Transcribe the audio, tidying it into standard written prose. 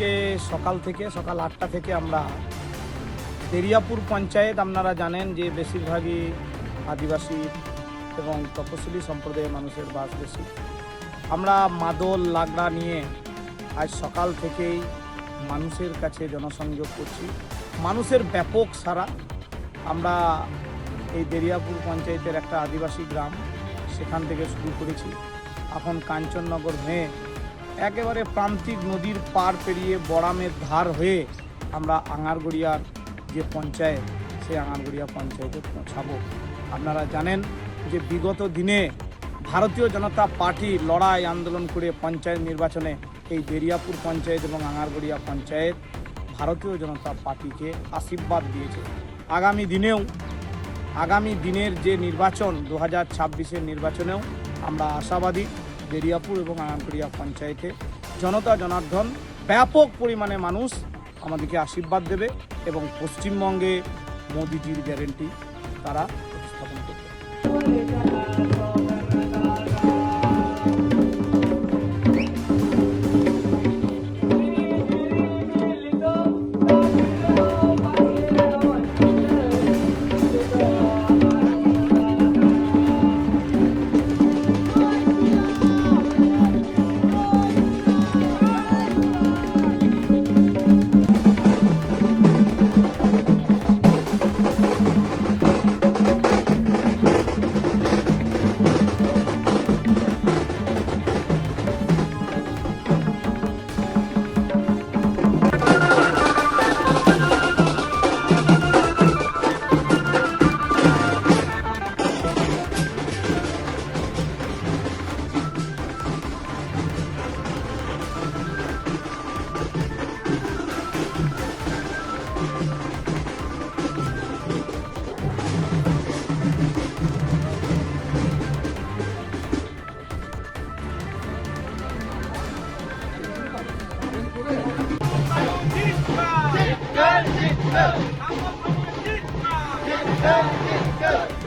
আজকে সকাল 8টা থেকে আমরা দেরিয়াপুর পঞ্চায়েত, আপনারা জানেন যে বেশিরভাগই আদিবাসী এবং তপশিলি সম্প্রদায়ের মানুষের বাস বেশি। আমরা মাদল লাগড়া নিয়ে আজ সকাল থেকেই মানুষের কাছে জনসংযোগ করছি। মানুষের ব্যাপক সাড়া। আমরা এই দেরিয়াপুর পঞ্চায়েতের একটা আদিবাসী গ্রাম, সেখান থেকে শুরু করেছি। এখন কাঞ্চননগর হয়ে একেবারে প্রান্তিক নদীর পার পেরিয়ে বড়ামের ধার হয়ে আমরা আঙারগড়িয়ার যে পঞ্চায়েত, সেই আঙারগড়িয়া পঞ্চায়েতে পৌঁছাবো। আপনারা জানেন যে বিগত দিনে ভারতীয় জনতা পার্টি লড়াই আন্দোলন করে পঞ্চায়েত নির্বাচনে এই দেরিয়াপুর পঞ্চায়েত এবং আঙারগড়িয়া পঞ্চায়েত ভারতীয় জনতা পার্টিকে আশীর্বাদ দিয়েছে। আগামী দিনের যে নির্বাচন 2026-এর নির্বাচনেও আমরা আশাবাদী দেরিয়াপুর এবং আঙারগড়িয়া পঞ্চায়েতে জনতা জনার্দন ব্যাপক পরিমাণে মানুষ আমাদেরকে আশীর্বাদ দেবে এবং পশ্চিমবঙ্গে মোদিজির গ্যারেন্টি তারা উপস্থাপন করবে। Go!